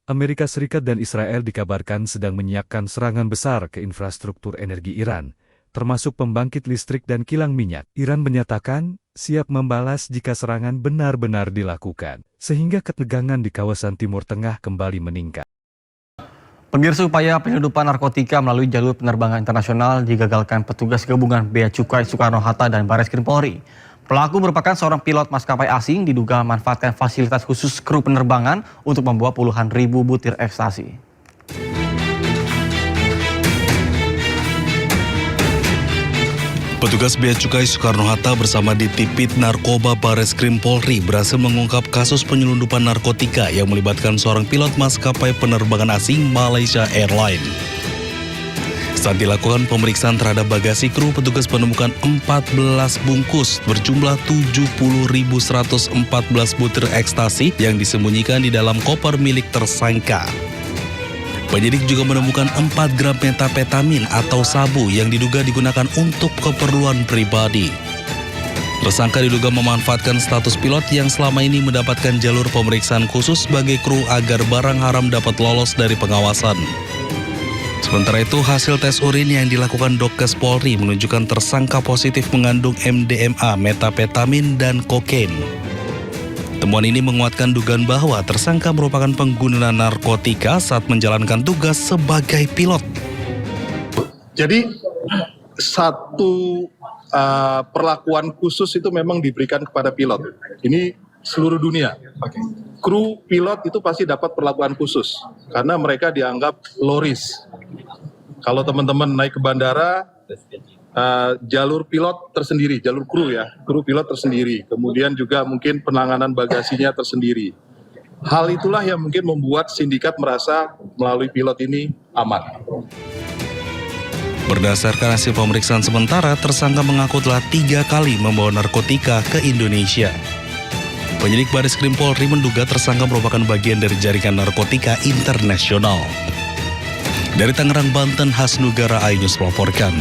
Amerika Serikat dan Israel dikabarkan sedang menyiapkan serangan besar ke infrastruktur energi Iran, termasuk pembangkit listrik dan kilang minyak. Iran menyatakan siap membalas jika serangan benar-benar dilakukan, sehingga ketegangan di kawasan Timur Tengah kembali meningkat. Pemirsa, upaya penyelundupan narkotika melalui jalur penerbangan internasional digagalkan petugas gabungan Bea Cukai Soekarno-Hatta dan Barreskrim Polri. Pelaku merupakan seorang pilot maskapai asing diduga memanfaatkan fasilitas khusus kru penerbangan untuk membawa puluhan ribu butir ekstasi. Petugas Bea Cukai Soekarno-Hatta bersama Ditipit Narkoba Barreskrim Polri berhasil mengungkap kasus penyelundupan narkotika yang melibatkan seorang pilot maskapai penerbangan asing Malaysia Airlines. Saat dilakukan pemeriksaan terhadap bagasi kru, petugas menemukan 14 bungkus berjumlah 70.114 butir ekstasi yang disembunyikan di dalam koper milik tersangka. Penyidik juga menemukan 4 gram metapetamin atau sabu yang diduga digunakan untuk keperluan pribadi. Tersangka diduga memanfaatkan status pilot yang selama ini mendapatkan jalur pemeriksaan khusus sebagai kru agar barang haram dapat lolos dari pengawasan. Sementara itu, hasil tes urin yang dilakukan Dokes Polri menunjukkan tersangka positif mengandung MDMA, metapetamin, dan kokain. Temuan ini menguatkan dugaan bahwa tersangka merupakan pengguna narkotika saat menjalankan tugas sebagai pilot. Jadi, satu perlakuan khusus itu memang diberikan kepada pilot. Ini seluruh dunia. Kru pilot itu pasti dapat perlakuan khusus karena mereka dianggap low risk. Kalau teman-teman naik ke bandara, jalur pilot tersendiri, jalur kru ya, kru pilot tersendiri. Kemudian juga mungkin penanganan bagasinya tersendiri. Hal itulah yang mungkin membuat sindikat merasa melalui pilot ini aman. Berdasarkan hasil pemeriksaan sementara, tersangka mengaku telah 3 kali membawa narkotika ke Indonesia. Penyidik Barreskrim Polri menduga tersangka merupakan bagian dari jaringan narkotika internasional. Dari Tangerang, Banten, Hasnugara Ainus melaporkan.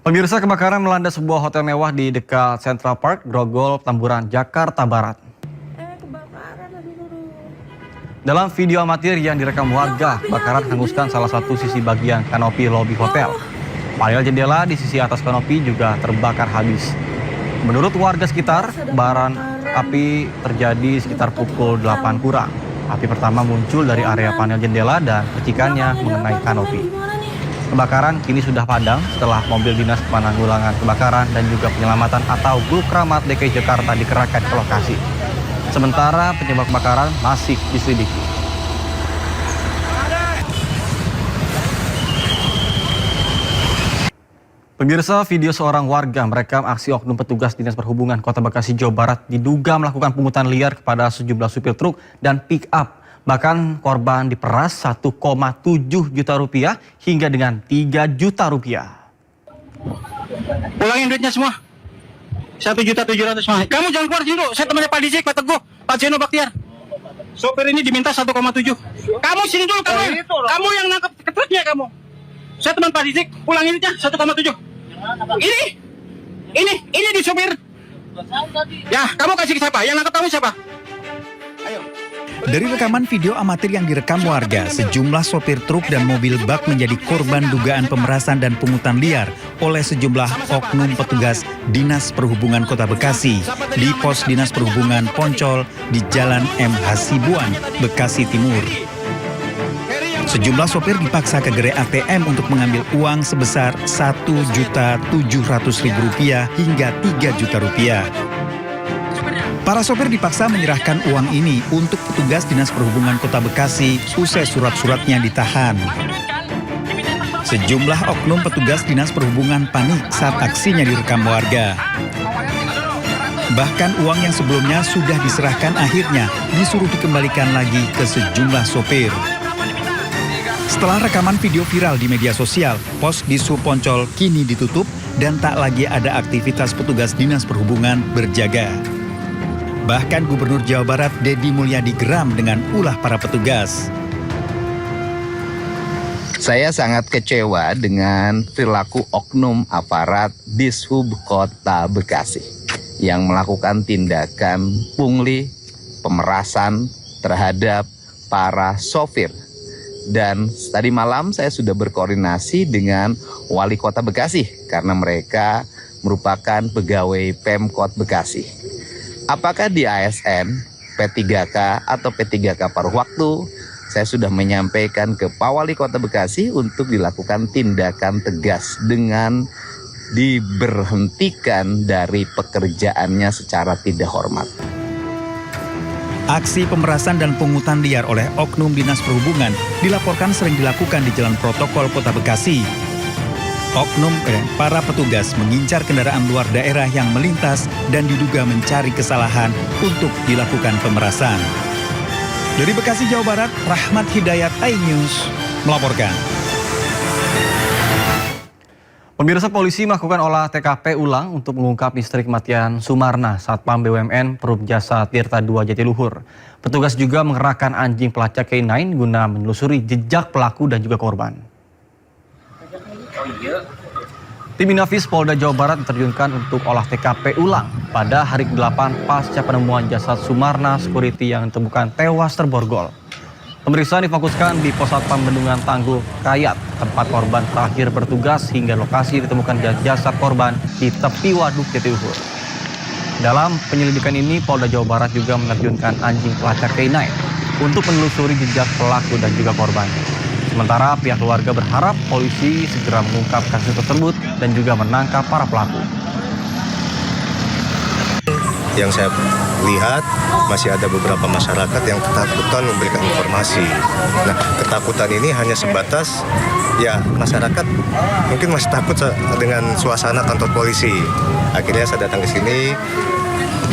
Pemirsa, kebakaran melanda sebuah hotel mewah di dekat Central Park, Grogol, Tamburan, Jakarta Barat. Dalam video amatir yang direkam warga, kebakaran menghanguskan salah satu sisi bagian kanopi lobi hotel. Panel jendela di sisi atas kanopi juga terbakar habis. Menurut warga sekitar, kobaran api terjadi sekitar pukul 8 kurang. Api pertama muncul dari area panel jendela dan percikannya mengenai kanopi. Kebakaran kini sudah padam setelah mobil dinas penanggulangan kebakaran dan juga penyelamatan atau Gulkramat DKI Jakarta dikerahkan ke lokasi. Sementara penyebab kebakaran masih diselidiki. Pemirsa, video seorang warga merekam aksi oknum petugas Dinas Perhubungan Kota Bekasi, Jawa Barat diduga melakukan pungutan liar kepada sejumlah supir truk dan pick up. Bahkan korban diperas 1,7 juta rupiah hingga dengan 3 juta rupiah. Pulangin duitnya semua. 1.700.000 semua. Kamu jangan keluar dulu. Saya temannya Pak Dizik, Pak Teguh, Pak Zeno Baktiar. Sopir ini diminta 1,7. Kamu sini dulu, kamu yang nangkep truknya kamu. Saya teman Pak Dizik, pulangin duitnya 1,7. Ini di sopir. Ya, kamu kasih ke siapa? Yang nangkep kamu siapa? Ayo. Dari rekaman video amatir yang direkam warga, sejumlah sopir truk dan mobil bak menjadi korban dugaan pemerasan dan pungutan liar oleh sejumlah oknum petugas Dinas Perhubungan Kota Bekasi di pos Dinas Perhubungan Poncol di Jalan M. Hasibuan, Bekasi Timur. Sejumlah sopir dipaksa ke gerai ATM untuk mengambil uang sebesar Rp1.700.000 hingga Rp3 juta. Para sopir dipaksa menyerahkan uang ini untuk petugas Dinas Perhubungan Kota Bekasi usai surat-suratnya ditahan. Sejumlah oknum petugas Dinas Perhubungan panik saat aksinya direkam warga. Bahkan uang yang sebelumnya sudah diserahkan akhirnya disuruh dikembalikan lagi ke sejumlah sopir. Setelah rekaman video viral di media sosial, pos Dishub Poncol kini ditutup dan tak lagi ada aktivitas petugas Dinas Perhubungan berjaga. Bahkan Gubernur Jawa Barat Deddy Mulyadi geram dengan ulah para petugas. Saya sangat kecewa dengan perilaku oknum aparat Dishub Kota Bekasi yang melakukan tindakan pungli, pemerasan, terhadap para sopir. Dan tadi malam saya sudah berkoordinasi dengan Wali Kota Bekasi karena mereka merupakan pegawai Pemkot Bekasi. Apakah di ASN, P3K atau P3K paruh waktu, saya sudah menyampaikan ke Pak Wali Kota Bekasi untuk dilakukan tindakan tegas dengan diberhentikan dari pekerjaannya secara tidak hormat. Aksi pemerasan dan pungutan liar oleh oknum Dinas Perhubungan dilaporkan sering dilakukan di Jalan Protokol Kota Bekasi. Para petugas mengincar kendaraan luar daerah yang melintas dan diduga mencari kesalahan untuk dilakukan pemerasan. Dari Bekasi, Jawa Barat, Rahmat Hidayat, iNews melaporkan. Pemirsa, polisi melakukan olah TKP ulang untuk mengungkap misteri kematian Sumarna, Satpam BUMN Perum Jasa Tirta II Jatiluhur. Petugas juga mengerahkan anjing pelacak K9 guna menelusuri jejak pelaku dan juga korban. Tim Inafis Polda Jawa Barat diterjunkan untuk olah TKP ulang pada hari ke-8 pasca penemuan jasad Sumarna Security yang ditemukan tewas terborgol. Pemeriksaan difokuskan di Pos Satpam Bendungan Tangguh Kayat, tempat korban terakhir bertugas hingga lokasi ditemukan jasad korban di tepi waduk Jatiluhur. Dalam penyelidikan ini, Polda Jawa Barat juga menerjunkan anjing pelacak K9 untuk menelusuri jejak pelaku dan juga korban. Sementara pihak keluarga berharap polisi segera mengungkap kasus tersebut dan juga menangkap para pelaku. Yang saya lihat masih ada beberapa masyarakat yang ketakutan memberikan informasi. Nah, ketakutan ini hanya sebatas ya masyarakat mungkin masih takut dengan suasana kantor polisi. Akhirnya saya datang ke sini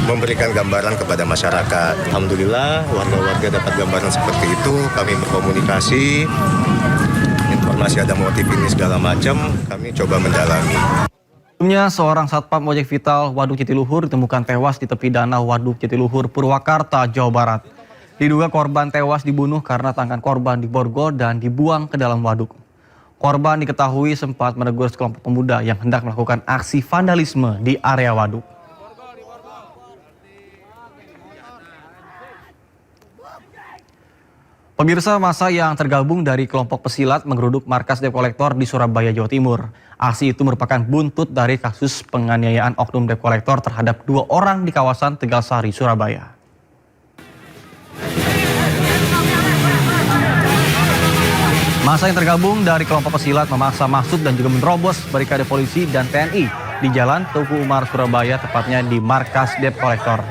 memberikan gambaran kepada masyarakat. Alhamdulillah warga-warga dapat gambaran seperti itu. Kami berkomunikasi, informasi ada motif ini segala macam, kami coba mendalami. Sebelumnya, seorang satpam ojek vital Waduk Jatiluhur ditemukan tewas di tepi danau Waduk Jatiluhur, Purwakarta, Jawa Barat. Diduga korban tewas dibunuh karena tangan korban diborgol dan dibuang ke dalam waduk. Korban diketahui sempat menegur sekelompok pemuda yang hendak melakukan aksi vandalisme di area waduk. Pemirsa, massa yang tergabung dari kelompok pesilat menggeruduk markas Debt Collector di Surabaya, Jawa Timur. Aksi itu merupakan buntut dari kasus penganiayaan oknum Debt Collector terhadap 2 orang di kawasan Tegalsari, Surabaya. Massa yang tergabung dari kelompok pesilat memaksa masuk dan juga menerobos barikade polisi dan TNI di Jalan Tuku Umar, Surabaya, tepatnya di markas Debt Collector.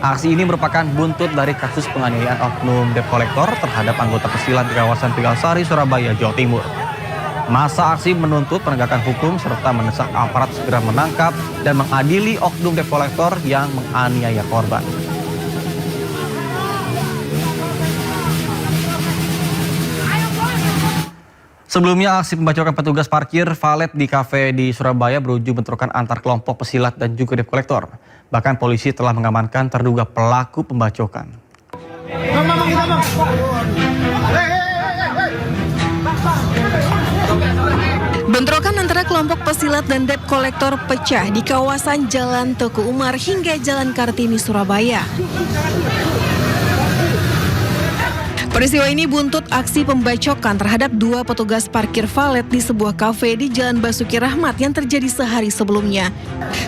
Aksi ini merupakan buntut dari kasus penganiayaan oknum Debt Collector terhadap anggota pesilat di kawasan Tegalsari, Surabaya, Jawa Timur. Massa aksi menuntut penegakan hukum serta mendesak aparat segera menangkap dan mengadili oknum Debt Collector yang menganiaya korban. Sebelumnya, aksi pembacokan petugas parkir valet di kafe di Surabaya berujung bentrokan antar kelompok pesilat dan juga Debt Collector. Bahkan polisi telah mengamankan terduga pelaku pembacokan. Bentrokan antara kelompok pesilat dan Debt Collector pecah di kawasan Jalan Tuku Umar hingga Jalan Kartini, Surabaya. Peristiwa ini buntut aksi pembacokan terhadap 2 petugas parkir valet di sebuah kafe di Jalan Basuki Rahmat yang terjadi sehari sebelumnya.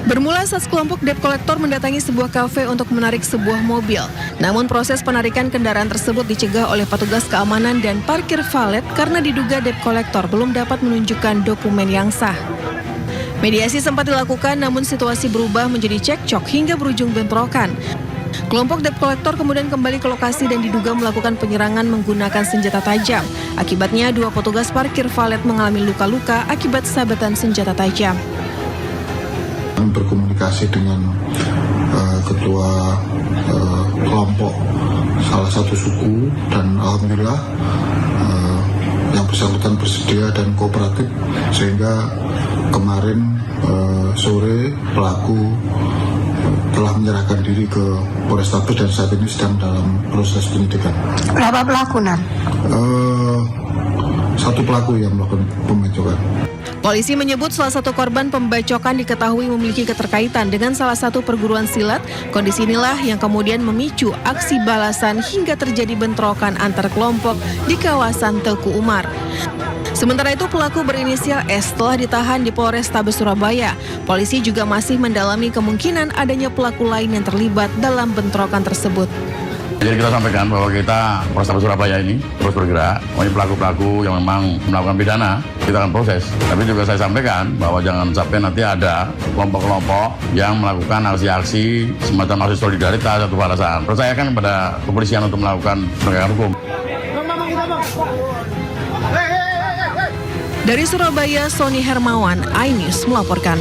Bermula saat kelompok Debt Collector mendatangi sebuah kafe untuk menarik sebuah mobil. Namun proses penarikan kendaraan tersebut dicegah oleh petugas keamanan dan parkir valet karena diduga Debt Collector belum dapat menunjukkan dokumen yang sah. Mediasi sempat dilakukan namun situasi berubah menjadi cekcok hingga berujung bentrokan. Kelompok Debt Collector kemudian kembali ke lokasi dan diduga melakukan penyerangan menggunakan senjata tajam. Akibatnya 2 petugas parkir valet mengalami luka-luka akibat sabetan senjata tajam. Berkomunikasi dengan ketua kelompok salah satu suku dan alhamdulillah yang bersangkutan bersedia dan kooperatif sehingga kemarin sore pelaku telah menyerahkan diri ke Polrestabes dan saat ini sedang dalam proses penyidikan. Berapa pelaku, Nan? satu pelaku yang melakukan pembacokan. Polisi menyebut salah satu korban pembacokan diketahui memiliki keterkaitan dengan salah satu perguruan silat. Kondisi inilah yang kemudian memicu aksi balasan hingga terjadi bentrokan antar kelompok di kawasan Teku Umar. Sementara itu pelaku berinisial S telah ditahan di Polrestabes Surabaya. Polisi juga masih mendalami kemungkinan adanya pelaku lain yang terlibat dalam bentrokan tersebut. Jadi kita sampaikan bahwa kita Polrestabes Surabaya ini terus bergerak, pelaku-pelaku yang memang melakukan pidana, kita akan proses. Tapi juga saya sampaikan bahwa jangan sampai nanti ada kelompok-kelompok yang melakukan aksi-aksi semacam aksi solidaritas atau balasan. Percayakan kepada kepolisian untuk melakukan penegakan hukum. Dari Surabaya, Sony Hermawan, iNews melaporkan.